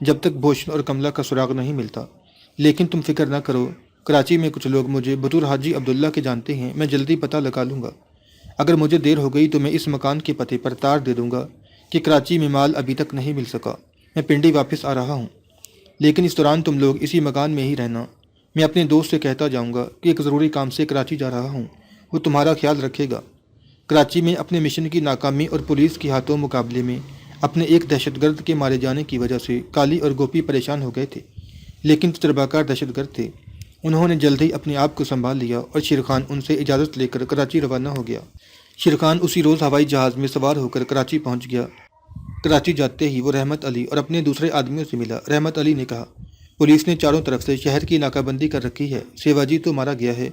جب تک بھوشن اور کملا کا سراغ نہیں ملتا۔ لیکن تم فکر نہ کرو، کراچی میں کچھ لوگ مجھے بطور حاجی عبداللہ کے جانتے ہیں، میں جلدی پتہ لگا لوں گا۔ اگر مجھے دیر ہو گئی تو میں اس مکان کے پتے پر تار دے دوں گا کہ کراچی میں مال ابھی تک نہیں مل سکا، میں پنڈی واپس آ رہا ہوں، لیکن اس دوران تم لوگ اسی مکان میں ہی رہنا۔ میں اپنے دوست سے کہتا جاؤں گا کہ ایک ضروری کام سے کراچی جا رہا ہوں، وہ تمہارا خیال رکھے گا۔ کراچی میں اپنے مشن کی ناکامی اور پولیس کی ہاتھوں مقابلے میں اپنے ایک دہشت گرد کے مارے جانے کی وجہ سے کالی اور گوپی پریشان ہو گئے تھے، لیکن تجربہ کار دہشت گرد تھے، انہوں نے جلد ہی اپنے آپ کو سنبھال لیا اور شیرخان ان سے اجازت لے کر کراچی روانہ ہو گیا۔ شیرخان اسی روز ہوائی جہاز میں سوار ہو کر کراچی پہنچ گیا۔ کراچی جاتے ہی وہ رحمت علی اور اپنے دوسرے آدمیوں سے ملا۔ رحمت علی نے کہا، پولیس نے چاروں طرف سے شہر کی ناکہ بندی کر رکھی ہے، سیواجی تو مارا گیا ہے،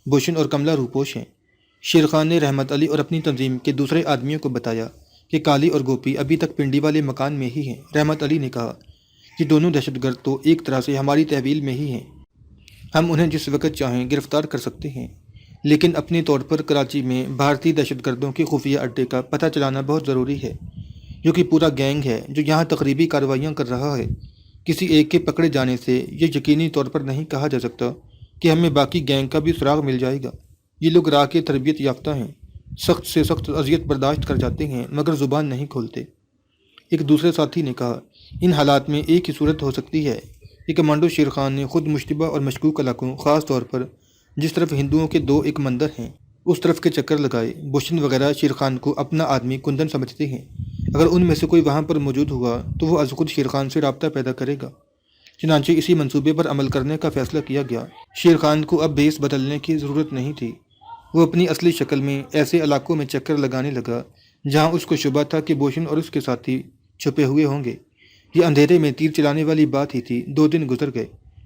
بھوشن اور کملا روپوش ہیں۔ شیرخان نے رحمت علی اور اپنی تنظیم کے دوسرے آدمیوں کو بتایا کہ کالی اور گوپی ابھی تک پنڈی والے مکان میں ہی ہیں۔ رحمت علی نے کہا کہ دونوں دہشت گرد تو ایک طرح سے ہماری تحویل میں ہی ہیں، ہم انہیں جس وقت چاہیں گرفتار کر سکتے ہیں، لیکن اپنے طور پر کراچی میں بھارتی دہشت گردوں کے خفیہ اڈے کا پتہ چلانا بہت ضروری ہے، جو کہ پورا گینگ ہے جو یہاں تقریبی کارروائیاں کر رہا ہے۔ کسی ایک کے پکڑے جانے سے یہ یقینی طور پر نہیں کہا جا سکتا کہ ہمیں باقی گینگ کا بھی سراغ مل جائے گا۔ یہ لوگ راہ کے تربیت یافتہ ہیں، سخت سے سخت اذیت برداشت کر جاتے ہیں مگر زبان نہیں کھولتے۔ ایک دوسرے ساتھی نے کہا، ان حالات میں ایک ہی صورت ہو سکتی ہے کہ کمانڈو شیرخان نے خود مشتبہ اور مشکوک علاقوں، خاص طور پر جس طرف ہندوؤں کے دو ایک مندر ہیں، اس طرف کے چکر لگائے۔ بھوشن وغیرہ شیرخان کو اپنا آدمی کندن سمجھتے ہیں، اگر ان میں سے کوئی وہاں پر موجود ہوا تو وہ از خود شیرخان سے رابطہ پیدا کرے گا۔ چنانچہ اسی منصوبے پر عمل کرنے کا فیصلہ کیا گیا۔ شیرخان کو اب بھیس بدلنے کی ضرورت نہیں تھی، وہ اپنی اصلی شکل میں ایسے علاقوں میں چکر لگانے لگا جہاں اس کو شبہ تھا کہ بھوشن اور اس کے ساتھی چھپے ہوئے ہوں گے۔ یہ اندھیرے میں تیر چلانے والی بات ہی تھی۔ 2 دن گزر گئے،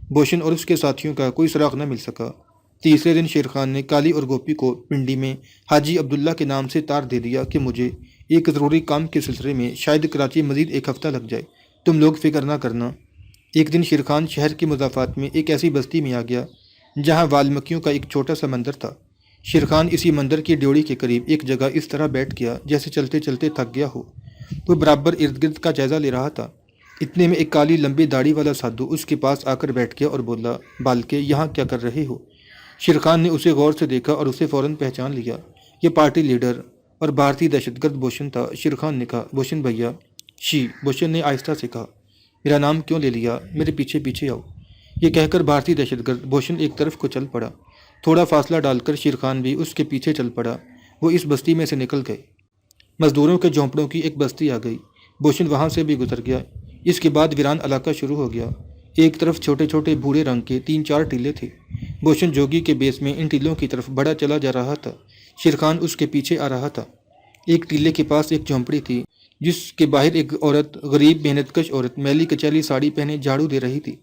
بھوشن اور اس کے ساتھیوں کا کوئی سراغ نہ مل سکا۔ تیسرے دن شیرخان نے کالی اور گوپی کو پنڈی میں حاجی عبداللہ کے نام سے تار دے دیا کہ مجھے ایک ضروری کام کے سلسلے میں شاید کراچی مزید 1 ہفتہ لگ جائے، تم لوگ فکر نہ کرنا۔ ایک دن شیرخان شہر کے مضافات میں ایک ایسی بستی میں آ گیا جہاں والمکیوں کا ایک چھوٹا سا مندر تھا۔ شیرخان اسی مندر کی ڈیوڑی کے قریب ایک جگہ اس طرح بیٹھ گیا جیسے چلتے چلتے تھک گیا ہو۔ وہ برابر ارد گرد کا جائزہ لے رہا تھا، اتنے میں ایک کالی لمبی داڑھی والا سادھو اس کے پاس آ کر بیٹھ گیا اور بولا، بالکہ یہاں کیا کر رہے ہو؟ شیرخان نے اسے غور سے دیکھا اور اسے فوراً پہچان لیا۔ یہ پارٹی لیڈر اور بھارتی دہشت گرد بھوشن تھا۔ شیرخان نے کہا، بھوشن بھیا۔ بھوشن نے آہستہ سے کہا، میرا نام کیوں لے لیا، میرے پیچھے پیچھے آؤ۔ یہ کہہ کر بھارتی دہشت گرد بھوشن ایک طرف کو چل پڑا۔ تھوڑا فاصلہ ڈال کر شیرخان بھی اس کے پیچھے چل پڑا۔ وہ اس بستی میں سے نکل گئے، مزدوروں کے جھونپڑوں کی ایک بستی آ گئی۔ بھوشن وہاں سے بھی گزر گیا۔ اس کے بعد ویران علاقہ شروع ہو گیا۔ ایک طرف چھوٹے چھوٹے بھورے رنگ کے 3-4 ٹیلے تھے۔ بھوشن جوگی کے بیس میں ان ٹیلوں کی طرف بڑا چلا جا رہا تھا۔ شیرخان اس کے پیچھے آ رہا تھا۔ ایک ٹیلے کے پاس ایک جھونپڑی تھی جس کے باہر ایک عورت، غریب محنت کش عورت، میلی کچیلی ساڑی پہنے جھاڑو دے رہی تھی۔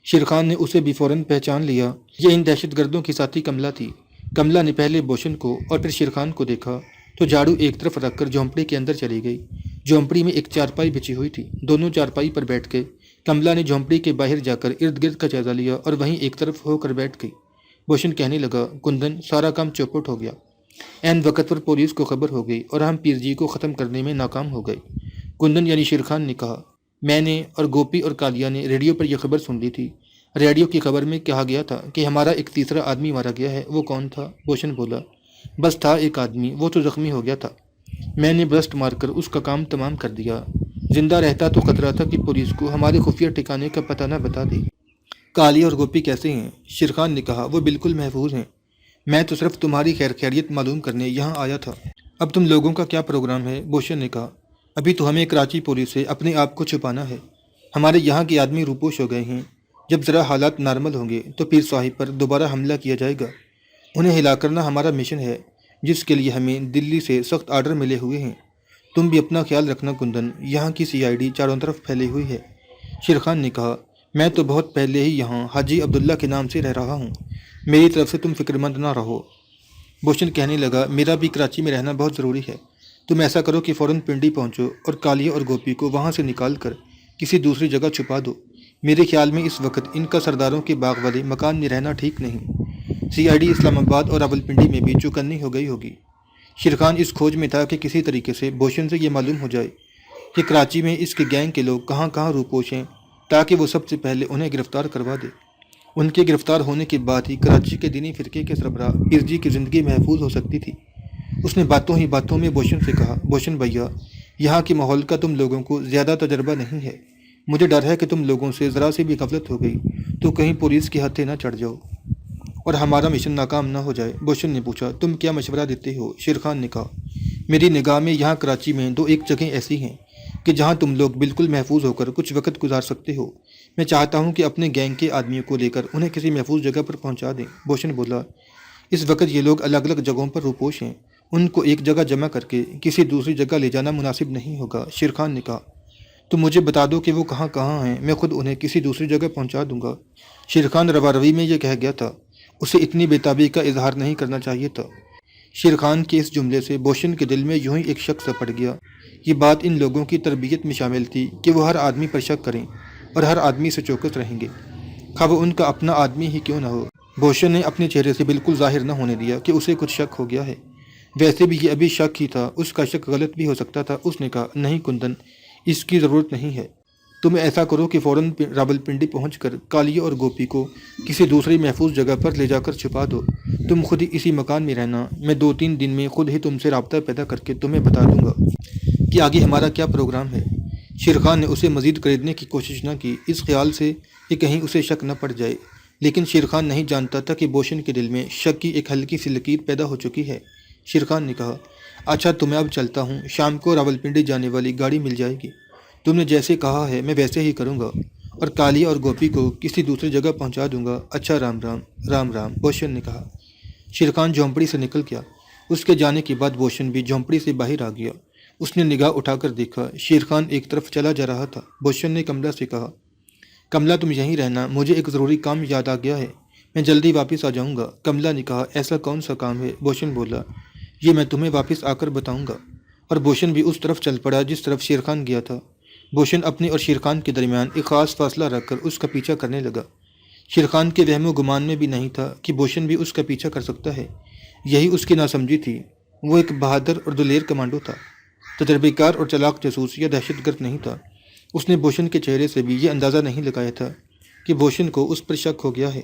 شیرخان نے اسے بھی فوراً پہچان لیا، یہ ان دہشت گردوں کی ساتھی کملا تھی۔ کملا نے پہلے بھوشن کو اور پھر شیرخان کو دیکھا تو جھاڑو ایک طرف رکھ کر جھونپڑی کے اندر چلی گئی۔ جھونپڑی میں ایک چارپائی بچھی ہوئی تھی، دونوں چارپائی پر بیٹھ کے کملا نے جھونپڑی کے باہر جا کر ارد گرد کا جائزہ لیا اور وہیں ایک طرف ہو کر بیٹھ گئی۔ بھوشن کہنے لگا، کندن، سارا کام چوپٹ ہو گیا۔ عین وقت پر پولیس کو خبر ہو گئی اور ہم پیر جی کو ختم کرنے میں ناکام ہو گئے۔ کندن یعنی شیرخان نے کہا، میں نے اور گوپی اور کالیا نے ریڈیو پر یہ خبر سن لی تھی۔ ریڈیو کی خبر میں کہا گیا تھا کہ ہمارا ایک تیسرا آدمی مارا گیا ہے۔ وہ کون تھا؟ بھوشن بولا، بس تھا ایک آدمی، وہ تو زخمی ہو گیا تھا، میں نے برسٹ مار کر اس کا کام تمام کر دیا۔ زندہ رہتا تو خطرہ تھا کہ پولیس کو ہمارے خفیہ ٹھکانے کا پتہ نہ بتا دے۔ کالی اور گوپی کیسے ہیں؟ شیرخان نے کہا، وہ بالکل محفوظ ہیں، میں تو صرف تمہاری خیریت معلوم کرنے یہاں آیا تھا۔ اب تم لوگوں کا کیا پروگرام ہے؟ بھوشن نے کہا، ابھی تو ہمیں کراچی پولیس سے اپنے آپ کو چھپانا ہے، ہمارے یہاں کے آدمی روپوش ہو گئے ہیں، جب ذرا حالات نارمل ہوں گے تو پیر صاحب پر دوبارہ حملہ کیا جائے گا، انہیں ہلا کرنا ہمارا مشن ہے جس کے لیے ہمیں دلی سے سخت آرڈر ملے ہوئے ہیں۔ تم بھی اپنا خیال رکھنا کندن، یہاں کی CID چاروں طرف پھیلی ہوئی ہے۔ شیرخان نے کہا، میں تو بہت پہلے ہی یہاں حاجی عبداللہ کے نام سے رہ رہا ہوں، میری طرف سے تم فکر مند نہ رہو۔ بھوشن کہنے لگا، میرا بھی کراچی میں رہنا بہت ضروری ہے، تم ایسا کرو کہ فوراً پنڈی پہنچو اور کالیہ اور گوپی کو وہاں سے نکال کر کسی دوسری جگہ چھپا دو۔ میرے خیال میں اس وقت ان کا سرداروں کے باغ والے مکان میں رہنا ٹھیک نہیں۔ CID اسلام آباد اور راولپنڈی میں بھی چوکنی ہو گئی ہوگی۔ شیرخان اس کھوج میں تھا کہ کسی طریقے سے بھوشن سے یہ معلوم ہو جائے کہ کراچی میں اس کے گینگ کے لوگ کہاں کہاں روپوش ہیں تاکہ وہ سب سے پہلے انہیں گرفتار کروا دے۔ ان کے گرفتار ہونے کے بعد ہی کراچی کے دینی فرقے کے سربراہ پیر جی کی زندگی محفوظ ہو سکتی تھی۔ اس نے باتوں ہی باتوں میں بوشن سے کہا، بوشن بھیا، یہاں کے ماحول کا تم لوگوں کو زیادہ تجربہ نہیں ہے۔ مجھے ڈر ہے کہ تم لوگوں سے ذرا سی بھی غفلت ہو گئی تو کہیں پولیس کے ہتھے نہ چڑھ جاؤ اور ہمارا مشن ناکام نہ ہو جائے۔ بوشن نے پوچھا، تم کیا مشورہ دیتے ہو؟ شیر خان نے کہا، میری نگاہ میں یہاں کراچی میں دو ایک جگہیں ایسی ہیں کہ جہاں تم لوگ بالکل محفوظ ہو کر کچھ وقت گزار سکتے ہو۔ میں چاہتا ہوں کہ اپنے گینگ کے آدمیوں کو لے کر انہیں کسی محفوظ جگہ پر پہنچا دیں۔ بوشن بولا، اس وقت یہ لوگ الگ الگ جگہوں پر روپوش ہیں، ان کو ایک جگہ جمع کر کے کسی دوسری جگہ لے جانا مناسب نہیں ہوگا۔ شیر خان نے کہا، تو مجھے بتا دو کہ وہ کہاں کہاں ہیں، میں خود انہیں کسی دوسری جگہ پہنچا دوں گا۔ شیر خان روا روی میں یہ کہہ گیا تھا، اسے اتنی بے تابی کا اظہار نہیں کرنا چاہیے تھا۔ شیر خان کے اس جملے سے بوشن کے دل میں یوں ہی ایک شک سا پڑ گیا۔ یہ بات ان لوگوں کی تربیت میں شامل تھی کہ وہ ہر آدمی پر شک کریں اور ہر آدمی سے چوکس رہیں گے، خواہ وہ ان کا اپنا آدمی ہی کیوں نہ ہو۔ بوشن نے اپنے چہرے سے بالکل ظاہر نہ ہونے دیا کہ اسے کچھ شک ہو گیا ہے۔ ویسے بھی یہ ابھی شک ہی تھا، اس کا شک غلط بھی ہو سکتا تھا۔ اس نے کہا، نہیں کندن، اس کی ضرورت نہیں ہے۔ تم ایسا کرو کہ فوراً راولپنڈی پہنچ کر کالیہ اور گوپی کو کسی دوسری محفوظ جگہ پر لے جا کر چھپا دو۔ تم خود ہی اسی مکان میں رہنا، میں 2-3 دن میں خود ہی تم سے رابطہ پیدا کر کے تمہیں بتا دوں گا کہ آگے ہمارا کیا پروگرام ہے۔ شیر خان نے اسے مزید خریدنے کی کوشش نہ کی، اس خیال سے کہ کہیں اسے شک نہ پڑ جائے، لیکن شیر خان نہیں جانتا تھا کہ بوشن کے دل میں شک کی ایک ہلکی سی لکیر پیدا ہو چکی ہے۔ شیر خان نے کہا، اچھا تو میں اب چلتا ہوں، شام کو راولپنڈی جانے والی گاڑی مل جائے گی۔ تم نے جیسے کہا ہے میں ویسے ہی کروں گا اور کالیہ اور گوپی کو کسی دوسری جگہ پہنچا دوں گا۔ اچھا، رام رام۔ رام رام، بوشن نے کہا۔ شیر خان جھونپڑی سے نکل گیا۔ اس کے جانے کے بعد بوشن بھی جھونپڑی سے باہر آ گیا۔ اس نے نگاہ اٹھا کر دیکھا، شیر خان ایک طرف چلا جا رہا تھا۔ بوشن نے کملا سے کہا، کملا تم یہیں رہنا، مجھے ایک ضروری کام یاد آ گیا ہے، میں جلدی واپس آ جاؤں گا۔ کملا نے کہا، ایسا کون سا کام ہے؟ بوشن بولا، یہ میں تمہیں واپس آ کر بتاؤں گا۔ اور بوشن بھی اس طرف چل پڑا جس طرف شیر خان گیا تھا۔ بوشن اپنے اور شیر خان کے درمیان ایک خاص فاصلہ رکھ کر اس کا پیچھا کرنے لگا۔ شیر خان کے وہم و گمان میں بھی نہیں تھا کہ بوشن بھی اس کا پیچھا کر سکتا ہے، یہی اس کی ناسمجھی تھی۔ وہ ایک بہادر اور دلیر کمانڈو تھا، تجربے کار اور چلاک جاسوس یا دہشت گرد نہیں تھا۔ اس نے بوشن کے چہرے سے بھی یہ اندازہ نہیں لگایا تھا کہ بوشن کو اس پر شک ہو گیا ہے۔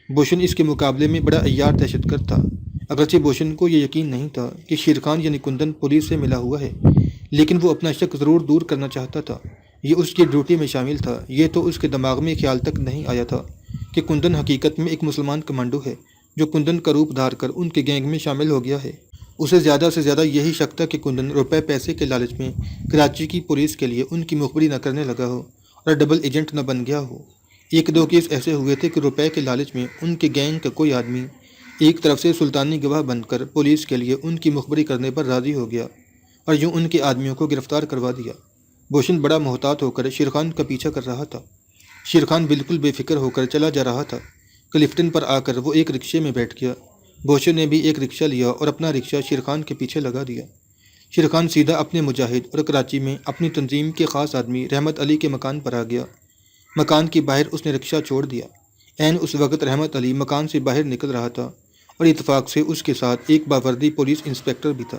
بوشن اس کے مقابلے میں بڑا عیار دہشت گرد تھا۔ اگرچہ بوشن کو یہ یقین نہیں تھا کہ شیر خان یعنی کندن پولیس سے ملا ہوا ہے، لیکن وہ اپنا شک ضرور دور کرنا چاہتا تھا، یہ اس کی ڈیوٹی میں شامل تھا۔ یہ تو اس کے دماغ میں خیال تک نہیں آیا تھا کہ کندن حقیقت میں ایک مسلمان کمانڈو ہے جو کندن کا روپ دھار کر ان کے گینگ میں شامل ہو گیا ہے۔ اسے زیادہ سے زیادہ یہی شک تھا کہ کندن روپے پیسے کے لالچ میں کراچی کی پولیس کے لیے ان کی مخبری نہ کرنے لگا ہو اور ڈبل ایجنٹ نہ بن گیا ہو۔ 1-2 کیس ایسے ہوئے تھے کہ روپے کے لالچ میں ان کے گینگ کا کوئی آدمی ایک طرف سے سلطانی گواہ بن کر پولیس کے لیے ان کی مخبری کرنے پر راضی ہو گیا اور یوں ان کے آدمیوں کو گرفتار کروا دیا۔ بوشن بڑا محتاط ہو کر شیر خان کا پیچھا کر رہا تھا۔ شیر خان بالکل بے فکر ہو کر چلا جا رہا تھا۔ کلفٹن پر آ کر وہ ایک رکشے میں بیٹھ گیا۔ بوشن نے بھی ایک رکشہ لیا اور اپنا رکشہ شیر خان کے پیچھے لگا دیا۔ شیر خان سیدھا اپنے مجاہد اور کراچی میں اپنی تنظیم کے خاص آدمی رحمت علی کے مکان پر آ گیا۔ مکان کے باہر اس نے رکشہ چھوڑ دیا۔ عین اس وقت رحمت علی مکان سے باہر نکل رہا تھا اور اتفاق سے اس کے ساتھ ایک باوردی پولیس انسپکٹر بھی تھا۔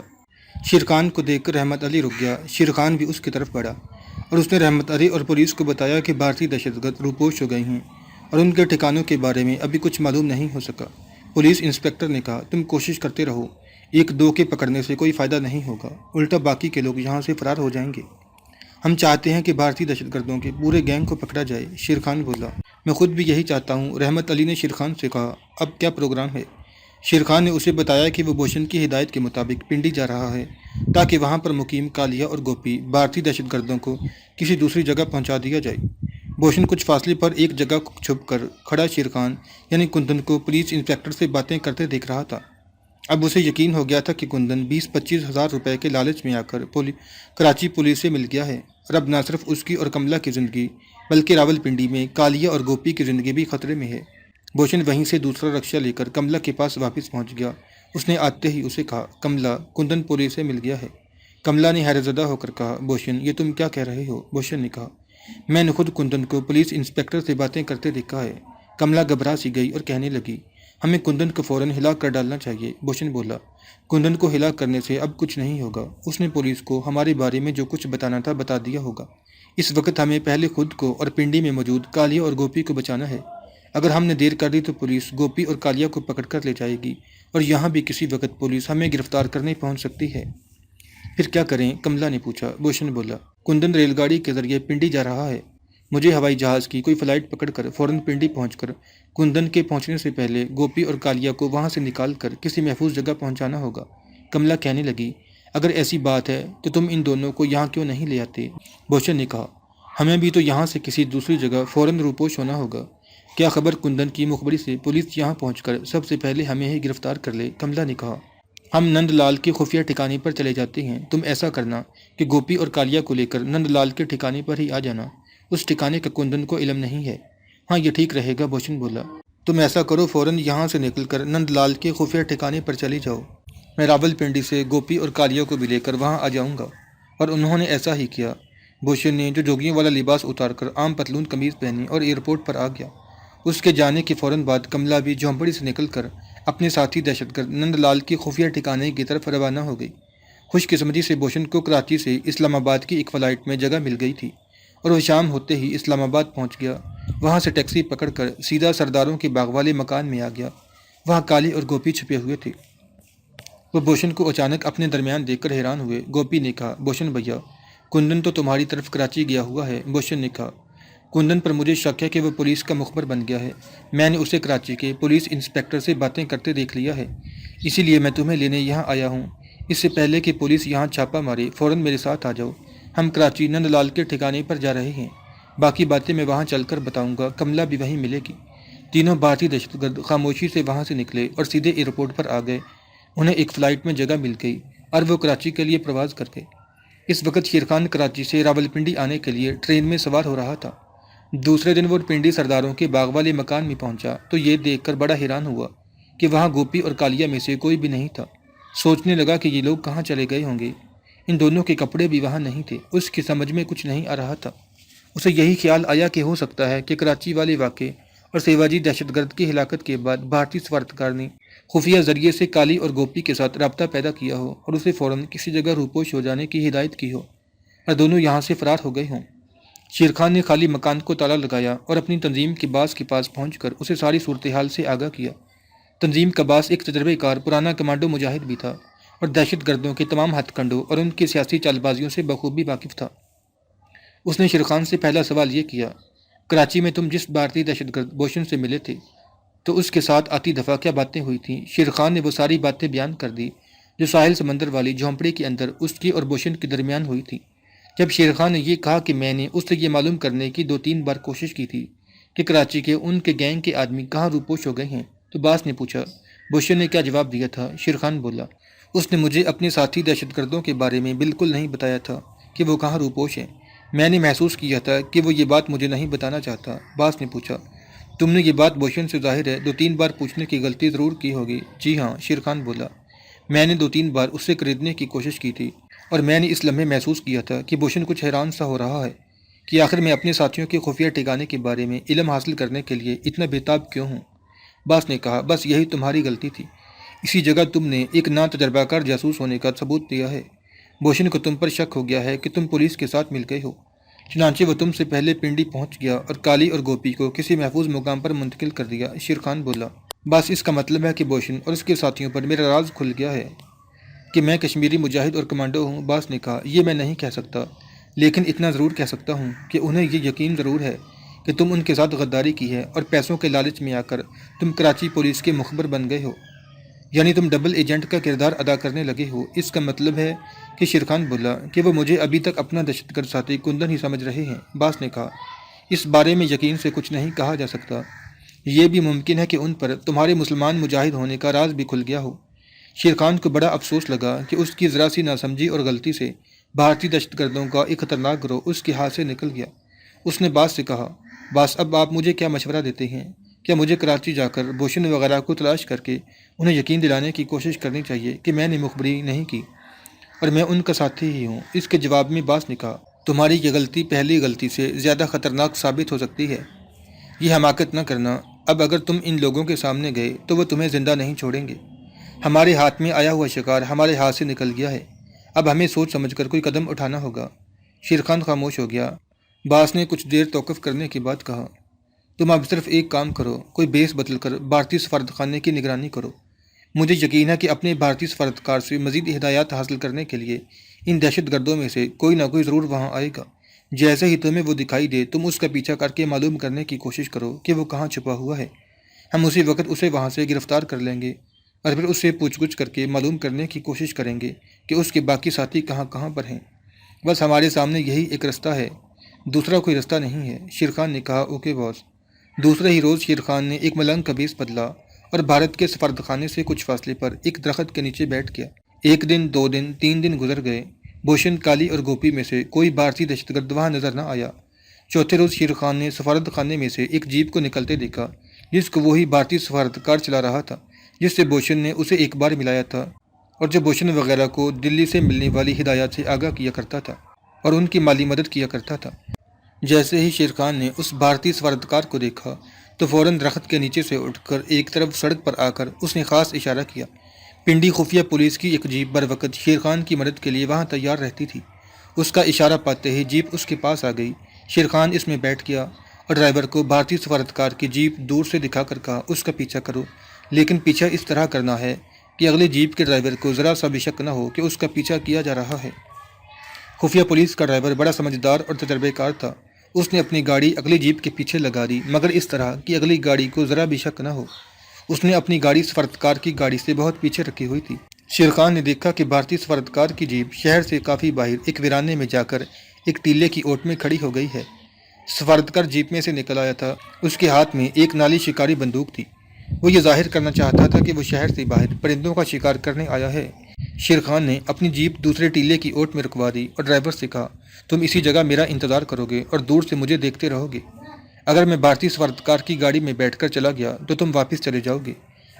شیر خان کو دیکھ کر رحمت علی رک گیا۔ شیر خان بھی اس کی طرف بڑھا اور اس نے رحمت علی اور پولیس کو بتایا کہ بھارتی دہشت گرد روپوش ہو گئے ہیں اور ان کے ٹھکانوں کے بارے میں ابھی کچھ معلوم نہیں ہو سکا۔ پولیس انسپکٹر نے کہا، تم کوشش کرتے رہو، 1-2 کے پکڑنے سے کوئی فائدہ نہیں ہوگا، الٹا باقی کے لوگ یہاں سے فرار ہو جائیں گے۔ ہم چاہتے ہیں کہ بھارتی دہشت گردوں کے پورے گینگ کو پکڑا جائے۔ شیر خان بولا، میں خود بھی یہی چاہتا ہوں۔ رحمت علی نے شیر خان سے کہا، اب کیا پروگرام ہے؟ شیر خان نے اسے بتایا کہ وہ بوشن کی ہدایت کے مطابق پنڈی جا رہا ہے تاکہ وہاں پر مقیم کالیہ اور گوپی بھارتی دہشت گردوں کو کسی دوسری جگہ پہنچا دیا جائے۔ بوشن کچھ فاصلے پر ایک جگہ چھپ کر کھڑا شیر خان یعنی کندن کو پولیس انسپکٹر سے باتیں کرتے دیکھ رہا تھا۔ اب اسے یقین ہو گیا تھا کہ کندن 20-25 ہزار روپے کے لالچ میں آ کر کراچی پولیس سے مل گیا ہے اور اب نہ صرف اس کی اور کملا کی زندگی بلکہ راولپنڈی میں کالیہ اور گوپی کی زندگی بھی خطرے میں ہے۔ بوشن وہیں سے دوسرا رکشہ لے کر کملا کے پاس واپس پہنچ گیا۔ اس نے آتے ہی اسے کہا، کملا، کندن پولیس سے مل گیا ہے۔ کملا نے حیرت زدہ ہو کر کہا، بوشن یہ تم کیا کہہ رہے ہو؟ بوشن نے کہا، میں نے خود کندن کو پولیس انسپکٹر سے باتیں کرتے دیکھا ہے۔ کملا گھبرا سی گئی اور کہنے لگی، ہمیں کندن کو فوراً ہلاک کر ڈالنا چاہیے۔ بوشن بولا، کندن کو ہلاک کرنے سے اب کچھ نہیں ہوگا، اس نے پولیس کو ہمارے بارے میں جو کچھ بتانا تھا بتا دیا ہوگا، اس وقت ہمیں پہلے خود کو اور پنڈی میں موجود کالیا اور گوپی کو بچانا ہے۔ اگر ہم نے دیر کر دی تو پولیس گوپی اور کالیا کو پکڑ کر لے جائے گی، اور یہاں بھی کسی وقت پولیس ہمیں گرفتار کرنے پہنچ سکتی ہے۔ پھر کیا کریں؟ کملا نے پوچھا۔ بھوشن بولا، کندن ریل گاڑی کے ذریعے پنڈی جا رہا ہے۔ مجھے ہوائی جہاز کی کوئی فلائٹ پکڑ کر فوراً پنڈی پہنچ کر کندن کے پہنچنے سے پہلے گوپی اور کالیا کو وہاں سے نکال کر کسی محفوظ جگہ پہنچانا ہوگا۔ کملا کہنے لگی، اگر ایسی بات ہے تو تم ان دونوں کو یہاں کیوں نہیں لے آتے؟ بھوشن نے کہا، ہمیں بھی تو یہاں سے کسی دوسری جگہ فوراً روپوش ہونا ہوگا۔ کیا خبر کندن کی مخبری سے پولیس یہاں پہنچ کر سب سے پہلے ہمیں ہی گرفتار کر لے؟ کملا نے کہا، ہم نند لال کے خفیہ ٹھکانے پر چلے جاتے ہیں۔ تم ایسا کرنا کہ گوپی اور کالیا کو لے کر نند لال کے ٹھکانے پر ہی آ جانا۔ اس ٹھکانے کا کندن کو علم نہیں ہے۔ ہاں، یہ ٹھیک رہے گا، بھوشن بولا۔ تم ایسا کرو، فوراً یہاں سے نکل کر نند لال کے خفیہ ٹھکانے پر چلی جاؤ۔ میں راول پنڈی سے گوپی اور کالیا کو بھی لے کر وہاں آ جاؤں گا۔ اور انہوں نے ایسا ہی کیا۔ بھوشن نے جو جوگیوں والا لباس اتار کر عام پتلون قمیض پہنی اور ایئرپورٹ پر آ گیا۔ اس کے جانے کے فوراً بعد کملا بھی جھونپڑی سے نکل کر اپنے ساتھی دہشت گرد نند لال کی خفیہ ٹھکانے کی طرف روانہ ہو گئی۔ خوش قسمتی سے بھوشن کو کراچی سے اسلام آباد کی ایک فلائٹ میں جگہ مل گئی تھی، اور وہ شام ہوتے ہی اسلام آباد پہنچ گیا۔ وہاں سے ٹیکسی پکڑ کر سیدھا سرداروں کے باغ والے مکان میں آ گیا۔ وہاں کالی اور گوپی چھپے ہوئے تھے۔ وہ بھوشن کو اچانک اپنے درمیان دیکھ کر حیران ہوئے۔ گوپی نے کہا، بھوشن بھیا، کندن تو تمہاری طرف کراچی گیا ہوا ہے۔ بھوشن نے کہا، کندن پر مجھے شک ہے کہ وہ پولیس کا مخبر بن گیا ہے۔ میں نے اسے کراچی کے پولیس انسپکٹر سے باتیں کرتے دیکھ لیا ہے، اسی لیے میں تمہیں لینے یہاں آیا ہوں۔ اس سے پہلے کہ پولیس یہاں چھاپا مارے، فوراً میرے ساتھ آ جاؤ۔ ہم کراچی نند لال کے ٹھکانے پر جا رہے ہیں۔ باقی باتیں میں وہاں چل کر بتاؤں گا۔ کملا بھی وہیں ملے گی۔ تینوں بھارتی دہشت گرد خاموشی سے وہاں سے نکلے اور سیدھے ایئرپورٹ پر آ گئے۔ انہیں ایک فلائٹ میں جگہ مل گئی اور وہ کراچی کے لیے پرواز کر گئے۔ اس وقت شیر خان کراچی سے راولپنڈی آنے کے لیے ٹرین میں سوار ہو رہا تھا۔ دوسرے دن وہ پنڈی سرداروں کے باغ والے مکان میں پہنچا تو یہ دیکھ کر بڑا حیران ہوا کہ وہاں گوپی اور کالیا میں سے کوئی بھی نہیں تھا۔ سوچنے لگا کہ یہ لوگ کہاں چلے گئے ہوں گے۔ ان دونوں کے کپڑے بھی وہاں نہیں تھے۔ اس کی سمجھ میں کچھ نہیں آ رہا تھا۔ اسے یہی خیال آیا کہ ہو سکتا ہے کہ کراچی والے واقعے اور سیواجی دہشت گرد کی ہلاکت کے بعد بھارتی سفارتکار نے خفیہ ذریعے سے کالی اور گوپی کے ساتھ رابطہ پیدا کیا ہو اور اسے فوراً کسی جگہ روپوش ہو جانے کی ہدایت کی ہو، اور دونوں یہاں سے فرار ہو گئے ہوں۔ شیر خان نے خالی مکان کو تالا لگایا اور اپنی تنظیم کے باس کے پاس پہنچ کر اسے ساری صورتحال سے آگاہ کیا۔ تنظیم کا باس ایک تجربے کار پرانا کمانڈو مجاہد بھی تھا اور دہشت گردوں کے تمام ہتھ کنڈوں اور ان کی سیاسی چال بازیوں سے بخوبی واقف تھا۔ اس نے شیر خان سے پہلا سوال یہ کیا، کراچی میں تم جس بھارتی دہشت گرد بھوشن سے ملے تھے تو اس کے ساتھ آتی دفعہ کیا باتیں ہوئی تھیں؟ شیر خان نے وہ ساری باتیں بیان کر دی جو ساحل سمندر والی جھونپڑی کے اندر اس کی اور بھوشن کے درمیان ہوئی تھی۔ جب شیر خان نے یہ کہا کہ میں نے اس سے یہ معلوم کرنے کی 2-3 بار کوشش کی تھی کہ کراچی کے ان کے گینگ کے آدمی کہاں روپوش ہو گئے ہیں، تو باس نے پوچھا، بھوشن نے کیا جواب دیا تھا؟ شیر خان بولا، اس نے مجھے اپنے ساتھی دہشت گردوں کے بارے میں بالکل نہیں بتایا تھا کہ وہ کہاں روپوش ہیں۔ میں نے محسوس کیا تھا کہ وہ یہ بات مجھے نہیں بتانا چاہتا۔ باس نے پوچھا، تم نے یہ بات بھوشن سے ظاہر ہے 2-3 بار پوچھنے کی غلطی ضرور کی ہوگی؟ جی ہاں، شیر خان بولا، میں نے 2-3 بار اس سے خریدنے کی کوشش کی تھی، اور میں نے اس لمحے محسوس کیا تھا کہ بھوشن کچھ حیران سا ہو رہا ہے کہ آخر میں اپنے ساتھیوں کے خفیہ ٹھکانے کے بارے میں علم حاصل کرنے کے لیے اتنا بےتاب کیوں ہوں۔ باس نے کہا، بس یہی تمہاری غلطی تھی۔ اسی جگہ تم نے ایک ناتجربہ کار جاسوس ہونے کا ثبوت دیا ہے۔ بھوشن کو تم پر شک ہو گیا ہے کہ تم پولیس کے ساتھ مل گئے ہو، چنانچہ وہ تم سے پہلے پنڈی پہنچ گیا اور کالی اور گوپی کو کسی محفوظ مقام پر منتقل کر دیا۔ شیر خان بولا، بس اس کا مطلب ہے کہ بھوشن اور اس کے ساتھیوں پر میرا راز کھل گیا ہے کہ میں کشمیری مجاہد اور کمانڈو ہوں۔ باس نے کہا، یہ میں نہیں کہہ سکتا، لیکن اتنا ضرور کہہ سکتا ہوں کہ انہیں یہ یقین ضرور ہے کہ تم ان کے ساتھ غداری کی ہے اور پیسوں کے لالچ میں آ کر تم کراچی پولیس کے مخبر بن گئے ہو، یعنی تم ڈبل ایجنٹ کا کردار ادا کرنے لگے ہو۔ اس کا مطلب ہے کہ شیر خان بولا کہ وہ مجھے ابھی تک اپنا دہشت گرد ساتھی کندن ہی سمجھ رہے ہیں۔ باس نے کہا، اس بارے میں یقین سے کچھ نہیں کہا جا سکتا۔ یہ بھی ممکن ہے کہ ان پر تمہارے مسلمان مجاہد ہونے کا راز بھی کھل گیا ہو۔ شیر خان کو بڑا افسوس لگا کہ اس کی ذرا سی ناسمجھی اور غلطی سے بھارتی دہشت گردوں کا ایک خطرناک گروہ اس کے ہاتھ سے نکل گیا۔ اس نے باس سے کہا، باس اب آپ مجھے کیا مشورہ دیتے ہیں؟ کیا مجھے کراچی جا کر بھوشن وغیرہ کو تلاش کر کے انہیں یقین دلانے کی کوشش کرنی چاہیے کہ میں نے مخبری نہیں کی اور میں ان کا ساتھی ہی ہوں؟ اس کے جواب میں باس نے کہا، تمہاری یہ غلطی پہلی غلطی سے زیادہ خطرناک ثابت ہو سکتی ہے۔ یہ حماقت نہ کرنا۔ اب اگر تم ان لوگوں کے سامنے گئے تو وہ تمہیں زندہ نہیں چھوڑیں گے۔ ہمارے ہاتھ میں آیا ہوا شکار ہمارے ہاتھ سے نکل گیا ہے۔ اب ہمیں سوچ سمجھ کر کوئی قدم اٹھانا ہوگا۔ شیر خان خاموش ہو گیا۔ باس نے کچھ دیر توقف کرنے کے بعد کہا، تم اب صرف ایک کام کرو، کوئی بیس بدل کر بھارتی سفارتخانے کی نگرانی کرو۔ مجھے یقین ہے کہ اپنے بھارتی سفارتکار سے مزید ہدایات حاصل کرنے کے لیے ان دہشت گردوں میں سے کوئی نہ کوئی ضرور وہاں آئے گا۔ جیسے ہی تمہیں وہ دکھائی دے تم اس کا پیچھا کر کے معلوم کرنے کی کوشش کرو کہ وہ کہاں چھپا ہوا ہے۔ ہم اسی وقت اسے وہاں سے گرفتار کر لیں گے اور پھر اس سے پوچھ گچھ کر کے معلوم کرنے کی کوشش کریں گے کہ اس کے باقی ساتھی کہاں کہاں پر ہیں۔ بس ہمارے سامنے یہی ایک رستہ ہے، دوسرا کوئی رستہ نہیں ہے۔ شیر خان نے کہا، اوکے باس۔ دوسرے ہی روز شیر خان نے ایک ملنگ کا بیس بدلا اور بھارت کے سفارتخانے سے کچھ فاصلے پر ایک درخت کے نیچے بیٹھ گیا۔ ایک دن، 2 دن، 3 دن گزر گئے۔ بھوشن، کالی اور گوپی میں سے کوئی بھارتی دہشت گرد وہاں نظر نہ آیا۔ چوتھے روز شیر خان نے سفارتخانے میں سے ایک جیپ کو نکلتے دیکھا جس کو وہی بھارتی سفارتکار چلا رہا تھا جس سے بھوشن نے اسے ایک بار ملایا تھا اور جو بھوشن وغیرہ کو دلی سے ملنے والی ہدایات سے آگاہ کیا کرتا تھا اور ان کی مالی مدد کیا کرتا تھا۔ جیسے ہی شیر خان نے اس بھارتی سفارتکار کو دیکھا تو فوراً درخت کے نیچے سے اٹھ کر ایک طرف سڑک پر آ کر اس نے خاص اشارہ کیا۔ پنڈی خفیہ پولیس کی ایک جیپ بر وقت شیر خان کی مدد کے لیے وہاں تیار رہتی تھی۔ اس کا اشارہ پاتے ہی جیپ اس کے پاس آ گئی۔ شیر خان اس میں بیٹھ گیا اور ڈرائیور کو بھارتی سفارتکار کی جیپ دور سے دکھا کر کہا، اس کا پیچھا کرو، لیکن پیچھا اس طرح کرنا ہے کہ اگلی جیپ کے ڈرائیور کو ذرا سا بھی شک نہ ہو کہ اس کا پیچھا کیا جا رہا ہے۔ خفیہ پولیس کا ڈرائیور بڑا سمجھدار اور تجربے کار تھا۔ اس نے اپنی گاڑی اگلی جیپ کے پیچھے لگا دی، مگر اس طرح کہ اگلی گاڑی کو ذرا بھی شک نہ ہو۔ اس نے اپنی گاڑی سفارتکار کی گاڑی سے بہت پیچھے رکھی ہوئی تھی۔ شیر خان نے دیکھا کہ بھارتی سفارتکار کی جیپ شہر سے کافی باہر ایک ویرانے میں جا کر ایک ٹیلے کی اوٹ میں کھڑی ہو گئی ہے۔ سفارتکار جیپ میں سے نکل آیا تھا۔ اس کے ہاتھ میں ایک نالی شکاری بندوق تھی۔ وہ یہ ظاہر کرنا چاہتا تھا کہ وہ شہر سے باہر پرندوں کا شکار کرنے آیا ہے۔ شیر خان نے اپنی جیپ دوسرے ٹیلے کی اوٹ میں رکوا دی اور ڈرائیور سے کہا، تم اسی جگہ میرا انتظار کرو گے اور دور سے مجھے دیکھتے رہو گے۔ اگر میں بھارتی سفارتکار کی گاڑی میں بیٹھ کر چلا گیا تو تم واپس چلے جاؤ گے،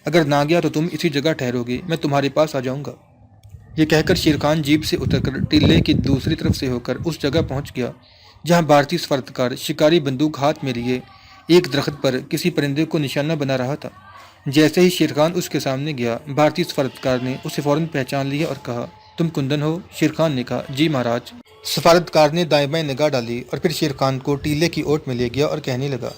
اگر نہ گیا تو تم اسی جگہ ٹھہرو گے، میں تمہارے پاس آ جاؤں گا۔ یہ کہہ کر شیر خان جیپ سے اتر کر ٹیلے کی دوسری طرف سے ہو کر اس جگہ پہنچ گیا جہاں بھارتی سفارتکار شکاری بندوق ہاتھ میں لیے ایک درخت پر کسی پرندے کو نشانہ بنا رہا تھا۔ جیسے ہی شیر خان اس کے سامنے گیا، بھارتی سفارتکار نے اسے فوراً پہچان لیا اور کہا، تم کندن ہو؟ شیر خان نے کہا، جی مہاراج۔ سفارتکار نے دائیں بائیں نگاہ ڈالی اور پھر شیر خان کو ٹیلے کی اوٹ میں لے گیا اور کہنے لگا،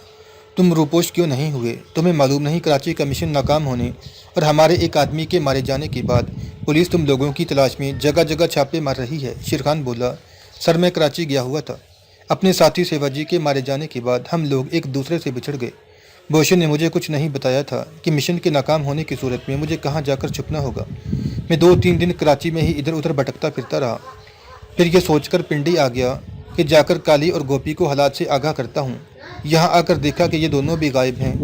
تم روپوش کیوں نہیں ہوئے؟ تمہیں معلوم نہیں کراچی کا مشن ناکام ہونے اور ہمارے ایک آدمی کے مارے جانے کے بعد پولیس تم لوگوں کی تلاش میں جگہ جگہ چھاپے مار رہی ہے؟ شیر خان بولا، سر میں کراچی گیا ہوا تھا۔ اپنے ساتھی سیواجی کے مارے جانے کے بعد ہم لوگ ایک دوسرے سے بچھڑ گئے۔ بھوشن نے مجھے کچھ نہیں بتایا تھا کہ مشن کے ناکام ہونے کی صورت میں مجھے کہاں جا کر چھپنا ہوگا۔ میں 2-3 دن کراچی میں ہی ادھر ادھر بھٹکتا پھرتا رہا، پھر یہ سوچ کر پنڈی آ گیا کہ جا کر کالی اور گوپی کو حالات سے آگاہ کرتا ہوں۔ یہاں آ کر دیکھا کہ یہ دونوں بھی غائب ہیں